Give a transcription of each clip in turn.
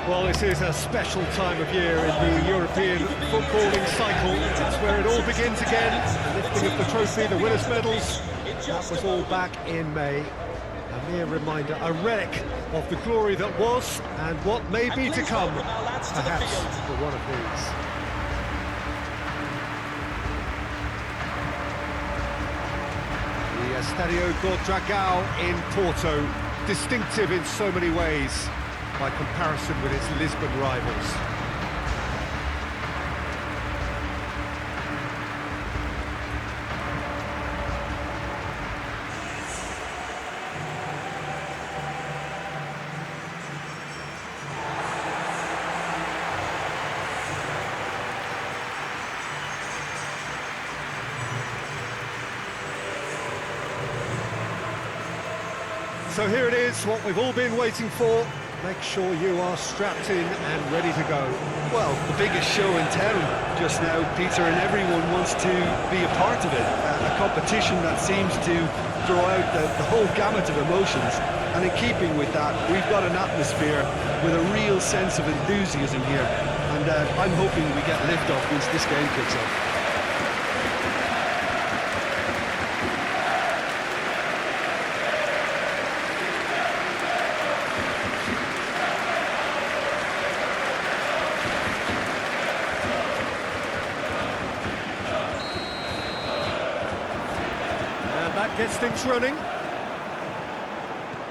Well, this is a special time of year in the European footballing cycle. It's where it all begins again. The lifting of the trophy, the winners' medals. That was all back in May. A mere reminder, a relic of the glory that was and what may be to come, perhaps for one of these. The Estadio do Dragão in Porto, distinctive in so many ways, by comparison with its Lisbon rivals. So here it is, what we've all been waiting for. Make sure you are strapped in and ready to go. Well, the biggest show in town just now, Peter, and everyone wants to be a part of it. A competition that seems to draw out the whole gamut of emotions. And in keeping with that, we've got an atmosphere with a real sense of enthusiasm here. And I'm hoping we get lift-off once this game kicks off. That gets things running.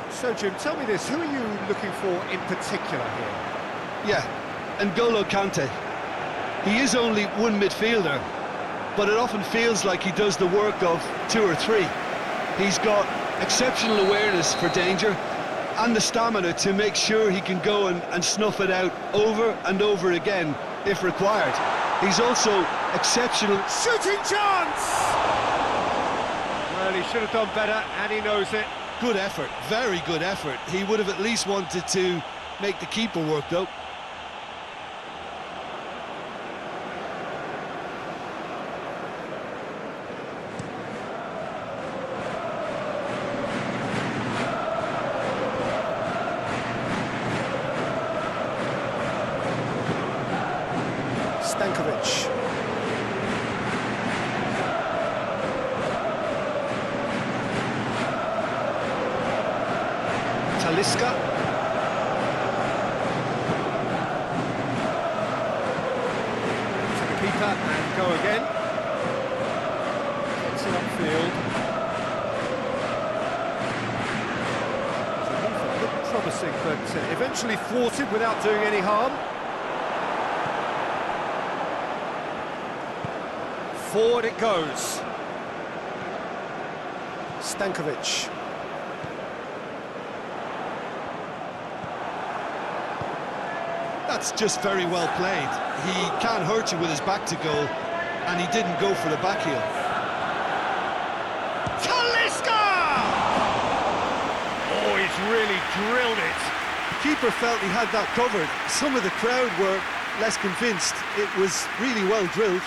So, Jim, tell me this, who are you looking for in particular here? Yeah, N'Golo Kante. He is only one midfielder, but it often feels like he does the work of two or three. He's got exceptional awareness for danger and the stamina to make sure he can go and snuff it out over and over again if required. He's also exceptional. Shooting chance! Well, he should have done better, and he knows it. Good effort, very good effort. He would have at least wanted to make the keeper work, though. Stankovic. Talisca. To the keeper and go again. Gets it upfield. So looked promising, but eventually thwarted without doing any harm. Forward it goes. Stankovic. That's just very well played. He can't hurt you with his back to goal, and he didn't go for the back heel. Talisca! Oh, he's really drilled it. Keeper felt he had that covered. Some of the crowd were less convinced. It was really well drilled.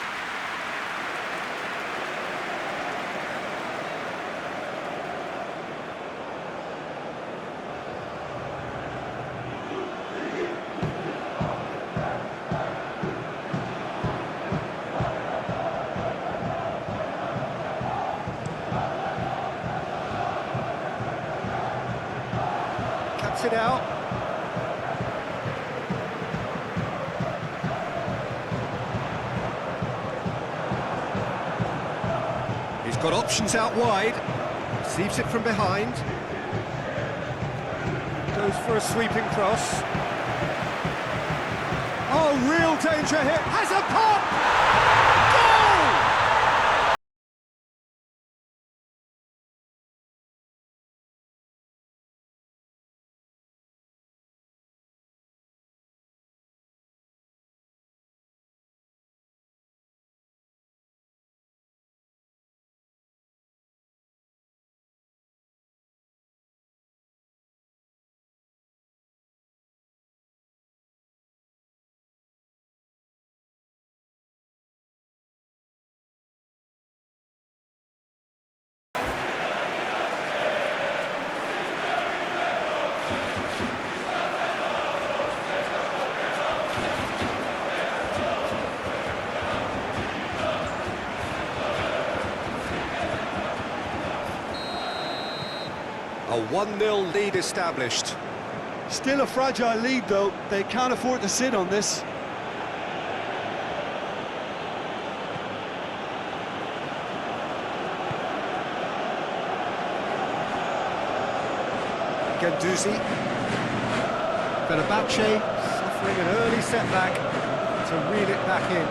It out. He's got options out wide. Receives it from behind. Goes for a sweeping cross. Oh, real danger here. Has a pop! A 1-0 lead established. Still a fragile lead, though. They can't afford to sit on this. KiddoMelusi. Fenerbahçe suffering an early setback to reel it back in.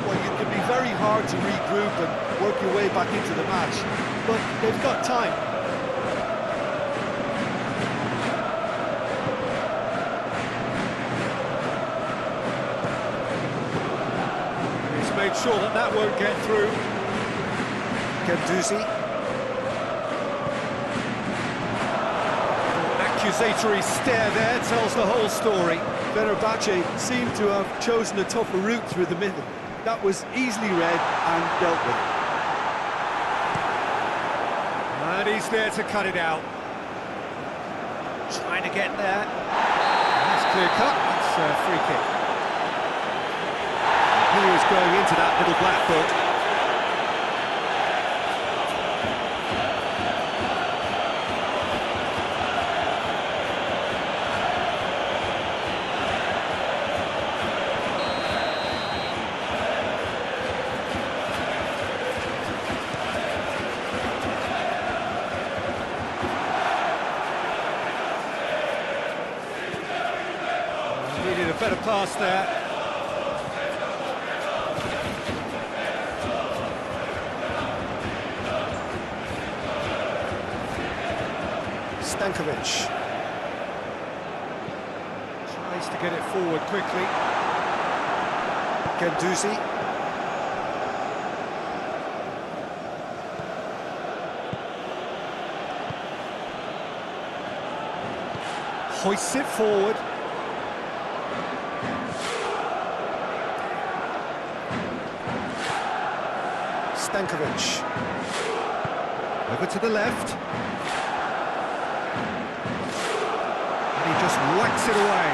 Well, it can be very hard to regroup and work your way back into the match, but they've got time. He's made sure that that won't get through. KiddoMelusi. Accusatory stare there tells the whole story. Fenerbahçe seem to have chosen a tougher route through the middle. That was easily read and dealt with. And he's there to cut it out. Trying to get there. That's clear cut. It's a free kick. He was going into that little black book. Needed a better pass there. Stankovic tries to get it forward quickly. KiddoMelusi. Hoists it forward. Stankovic. Over to the left. And he just whacks it away.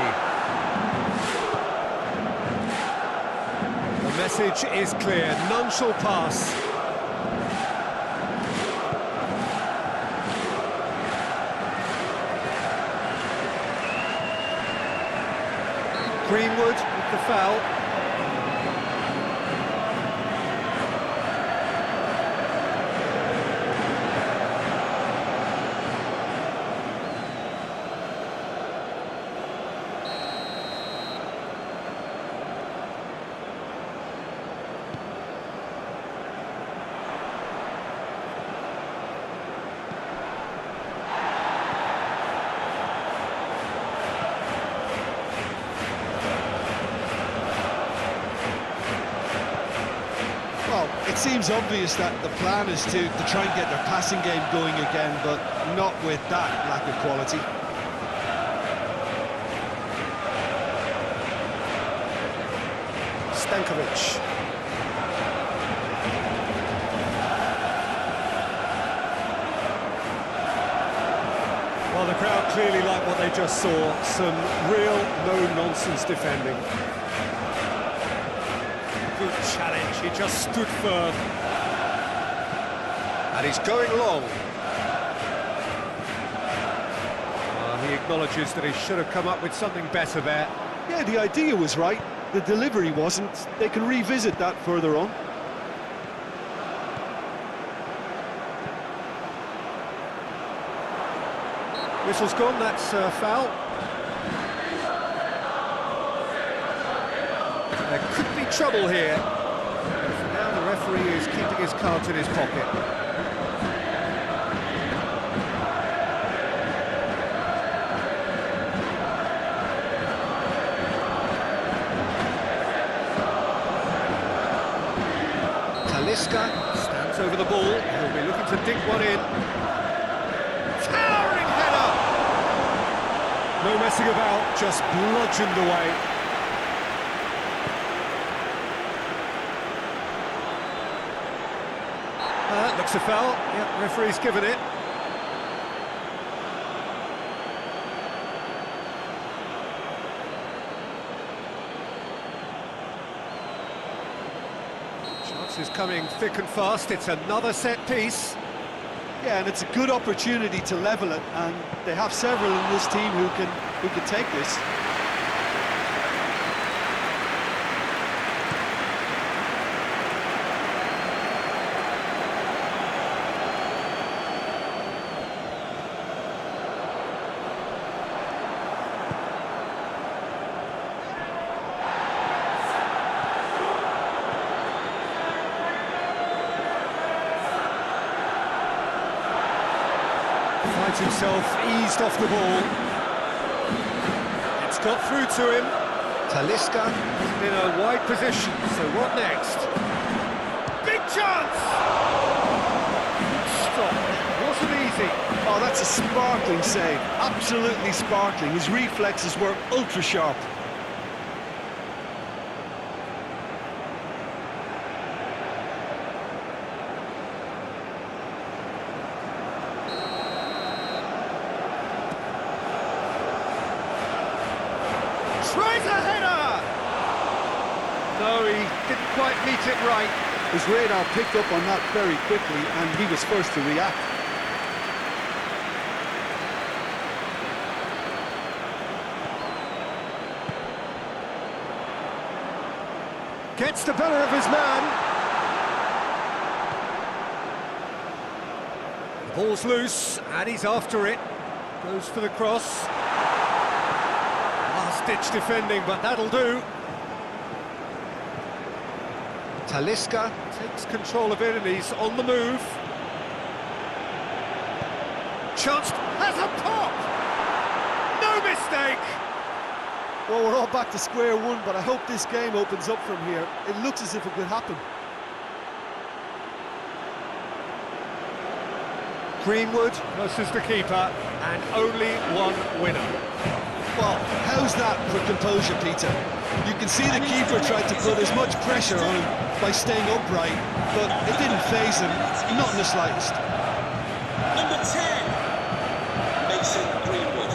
The message is clear, none shall pass. Greenwood with the foul. Well, it seems obvious that the plan is to try and get their passing game going again, but not with that lack of quality. Stankovic. Well, the crowd clearly like what they just saw. Some real no-nonsense defending. Good challenge, he just stood firm. And he's going long. He acknowledges that he should have come up with something better there. Yeah, the idea was right, the delivery wasn't. They can revisit that further on. Whistle's gone, that's a foul. There could be trouble here. Now the referee is keeping his cards in his pocket. Talisca stands over the ball. He'll be looking to dig one in. Towering header! No messing about, just bludgeoned away. Looks a foul. Yep, referee's given it. Chances coming thick and fast. It's another set piece. Yeah, and it's a good opportunity to level it, and they have several in this team who can take this. Finds himself eased off the ball. It's got through to him. Talisca in a wide position, so what next? Big chance! Stop. Wasn't easy. Oh, that's a sparkling save. Absolutely sparkling. His reflexes were ultra sharp. Tries a header! No, he didn't quite meet it right. His radar picked up on that very quickly, and he was first to react. Gets the better of his man. The ball's loose, and he's after it. Goes for the cross. Last-ditch defending, but that'll do. Talisca takes control of it, and he's on the move. Chance has a pop! No mistake! Well, we're all back to square one, but I hope this game opens up from here. It looks as if it could happen. Greenwood versus the keeper, and only one winner. Well, how's that for composure, Peter? You can see the keeper tried to put as much pressure on him by staying upright, but it didn't faze him, not in the slightest. Number 10, Mason Greenwood.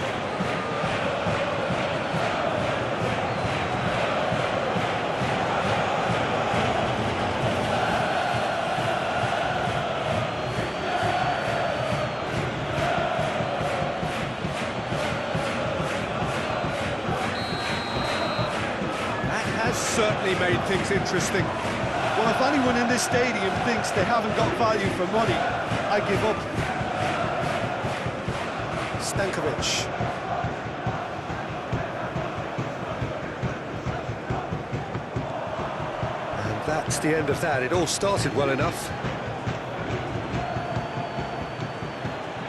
Certainly made things interesting. Well, if anyone in this stadium thinks they haven't got value for money, I give up. Stankovic. And that's the end of that. It all started well enough.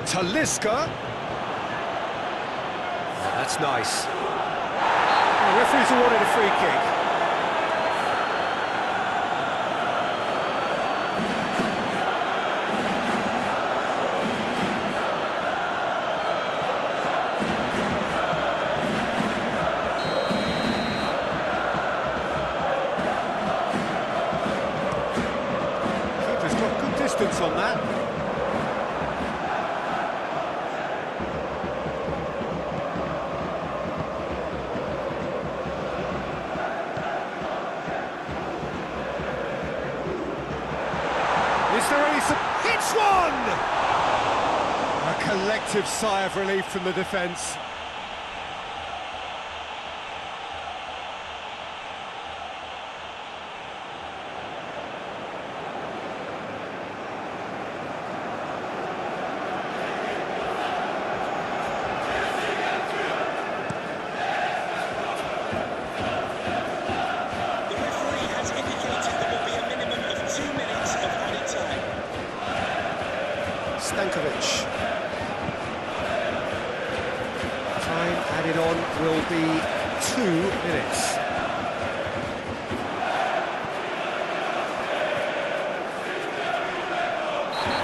Talisca. Oh, that's nice. The referee's awarded a free kick. On that. Is there any... Hits one! A collective sigh of relief from the defence. Stankovic. Time added on will be 2 minutes.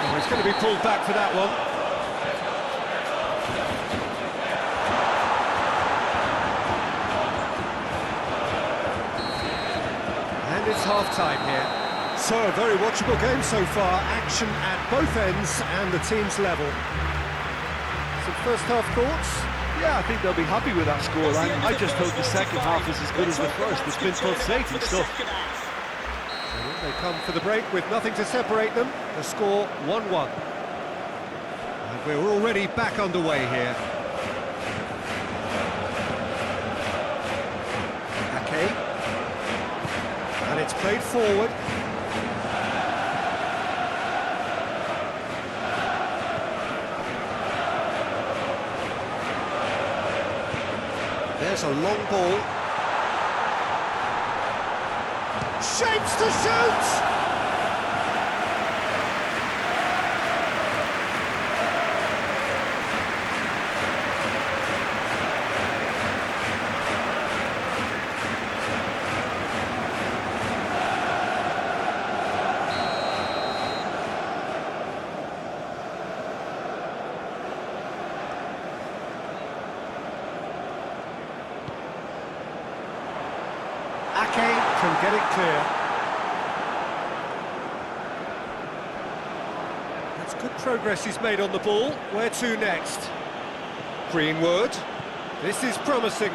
Oh, he's going to be pulled back for that one. And it's half-time here. So, a very watchable game so far, action at both ends and the team's level. Some first half thoughts? Yeah, I think they'll be happy with that scoreline. I just hope the second half is as good as the first. It's been pulsating stuff. So they come for the break with nothing to separate them. The score 1-1. We're already back underway here. Ake. And it's played forward. There's a long ball. Shapes to shoot! Ake can get it clear. That's good progress he's made on the ball. Where to next? Greenwood. This is promising.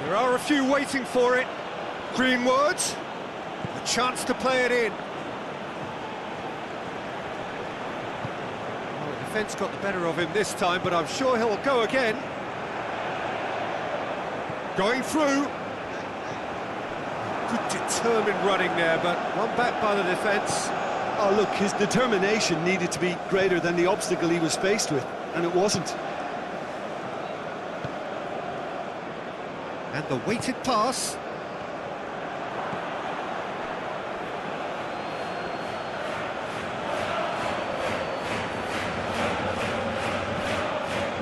There are a few waiting for it. Greenwood. A chance to play it in. Well, the defence got the better of him this time, but I'm sure he'll go again. Going through. Good determined running there, but one back by the defence. Oh, look, his determination needed to be greater than the obstacle he was faced with, and it wasn't. And the weighted pass.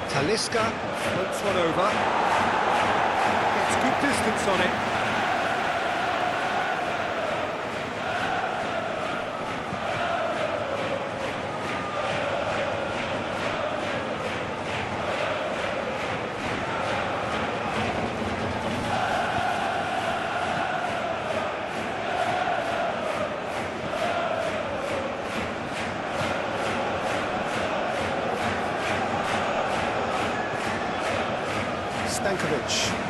Talisca floats one over. Good distance on it. Stankovic.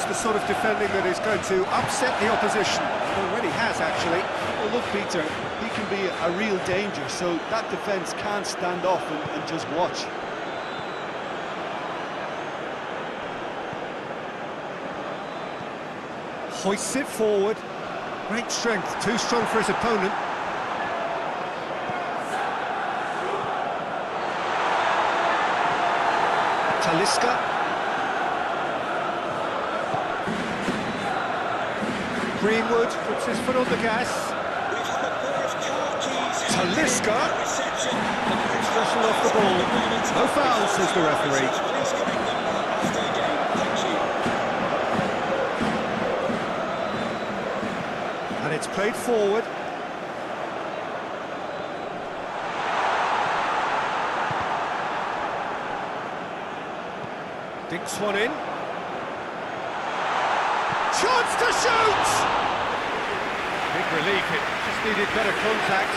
The sort of defending that is going to upset the opposition. It already has, actually. Well, look, Peter, he can be a real danger, so that defence can't stand off and just watch. Hoists it forward. Great strength, too strong for his opponent. Talisca. Greenwood puts his foot on the gas. Talisca. It's rustled off the ball. No foul, says the referee. And it's played forward. Dinks one in. Chance to shoot! Big relief, it just needed better contact.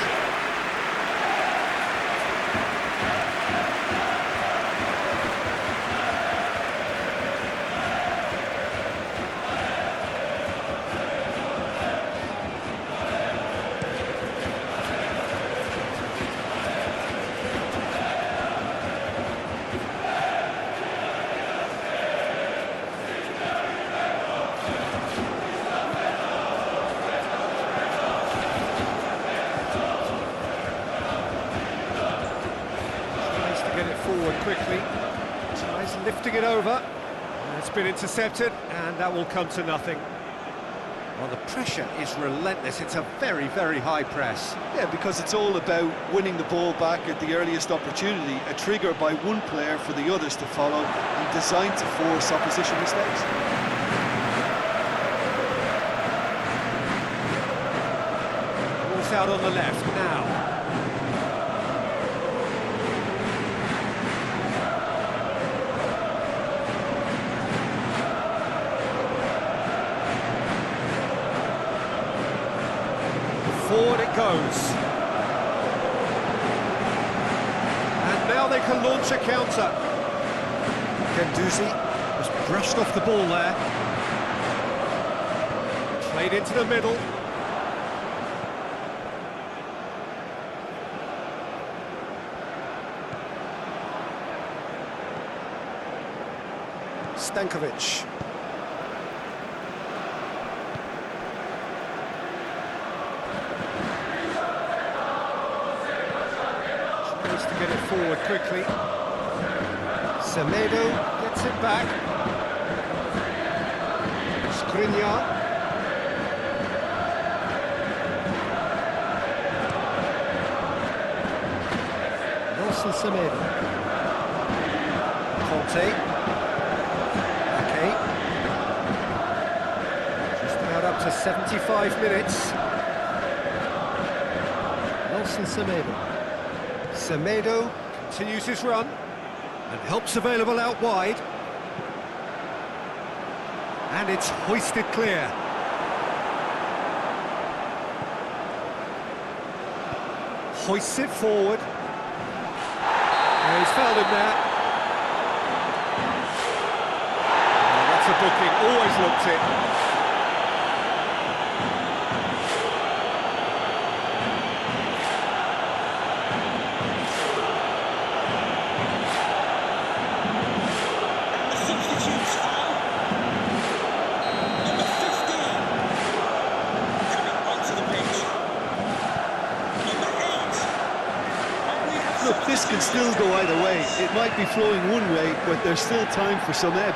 Forward quickly, tries lifting it over, and it's been intercepted, and that will come to nothing. Well, the pressure is relentless. It's a very, very high press. Yeah, because it's all about winning the ball back at the earliest opportunity, a trigger by one player for the others to follow, and designed to force opposition mistakes. Ball's out on the left now. Forward it goes. And now they can launch a counter. KiddoMelusi was brushed off the ball there. Played into the middle. Stankovic. Tries to get it forward quickly. Semedo gets it back. Skriniar. Semedo. Conte. Okay. Just about up to 75 minutes. Nelson Semedo. Semedo continues his run and helps available out wide. And it's hoisted clear. Hoists it forward. He's fouled him there. Oh, that's a booking, always looked it. And the substitutes are number 15 coming onto the pitch. Number 8. Look, this can still go either way. It might be flowing one way, but there's still time for some ebb.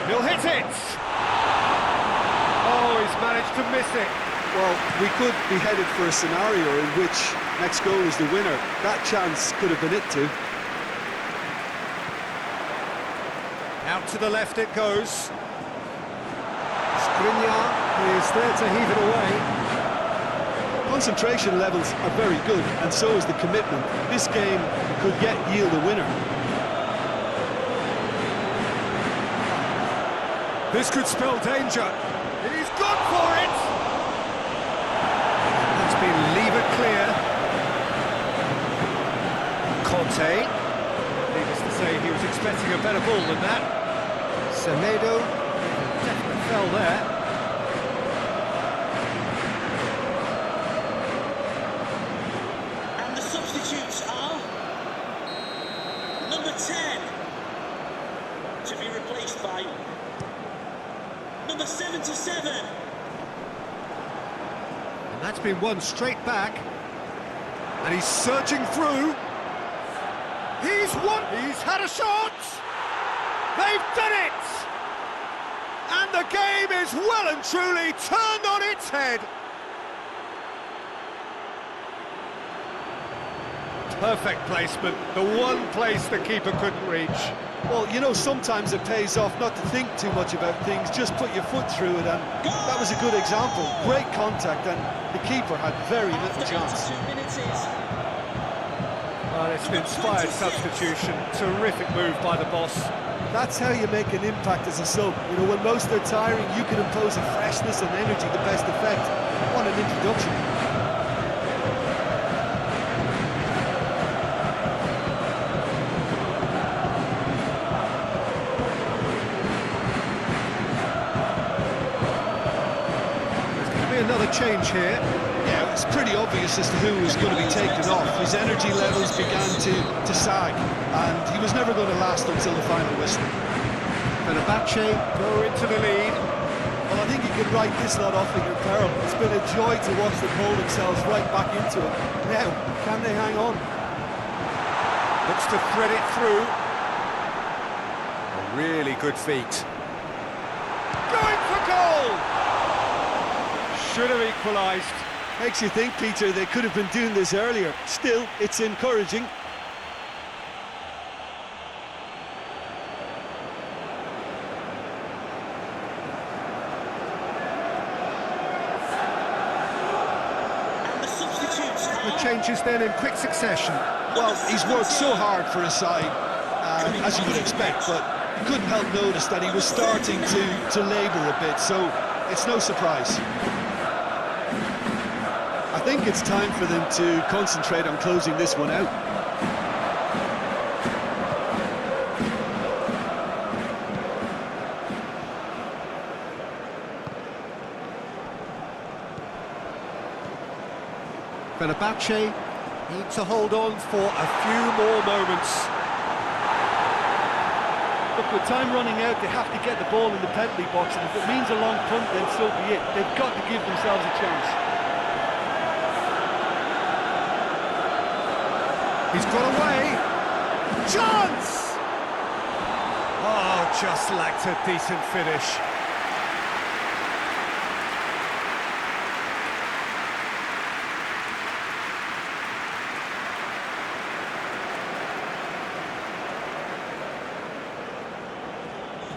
He'll hit it! Oh, he's managed to miss it. Well, we could be headed for a scenario in which next goal is the winner. That chance could have been it too. Out to the left it goes. Skriniar is there to heave it away. Concentration levels are very good, and so is the commitment. This game could yet yield a winner. This could spell danger. He's gone for it! That's been levered clear. Conte. Needless to say, he was expecting a better ball than that. Semedo. Definitely fell there. And the substitutes are number 10 to be replaced by number 77. And that's been won straight back. And he's surging through. He's won. He's had a shot. They've done it. And the game is well and truly turned on its head. Perfect placement, the one place the keeper couldn't reach. Well, you know, sometimes it pays off not to think too much about things, just put your foot through it, and that was a good example. Great contact, and the keeper had very little chance. 2 minutes is Well, it's an inspired substitution. Terrific move by the boss. That's how you make an impact as a sub. You know, when most are tiring, you can impose a freshness and energy to best effect. What an introduction. There's going to be another change here. Yeah, it's pretty obvious as to who was going to be taken off. His energy levels began to sag, and he was never going to last until the final whistle. Fenerbahçe go into the lead. Well, I think you could write this lot off at your peril. It's been a joy to watch them hold themselves right back into it. Now, can they hang on? Looks to thread it through. A really good feat. Going for goal! Should have equalised. Makes you think, Peter, they could have been doing this earlier. Still, it's encouraging. and the substitutes The are changes then in quick succession. Well, he's worked so hard for his side, as you would expect, but you couldn't help notice that he was starting to labour a bit, so it's no surprise. I think it's time for them to concentrate on closing this one out. Fenerbahçe Need to hold on for a few more moments. Look, with time running out, they have to get the ball in the penalty box, and if it means a long punt, then so be it. They've got to give themselves a chance. He's got away. Chance! Oh, just lacked a decent finish.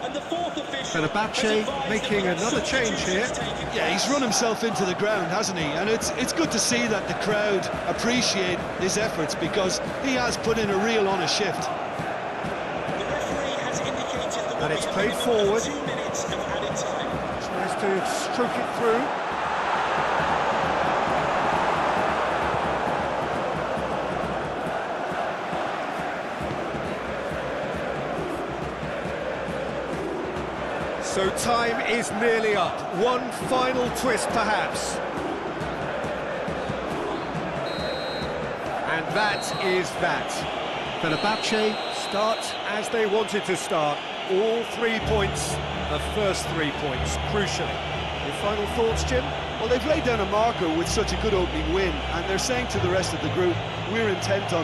And the fourth official Fenerbahçe making another change here. Yeah, he's run himself into the ground, hasn't he? And it's good to see that the crowd appreciate his efforts, because he has put in a real honest shift. The referee has indicated there And will it's be a played minimum forward. of 2 minutes of added time. Tries to stroke it through. So time is nearly up. One final twist, perhaps. And that is that. Fenerbahçe start as they wanted to start. All 3 points, the first 3 points, crucially. Your final thoughts, Jim? Well, they've laid down a marker with such a good opening win, and they're saying to the rest of the group, we're intent on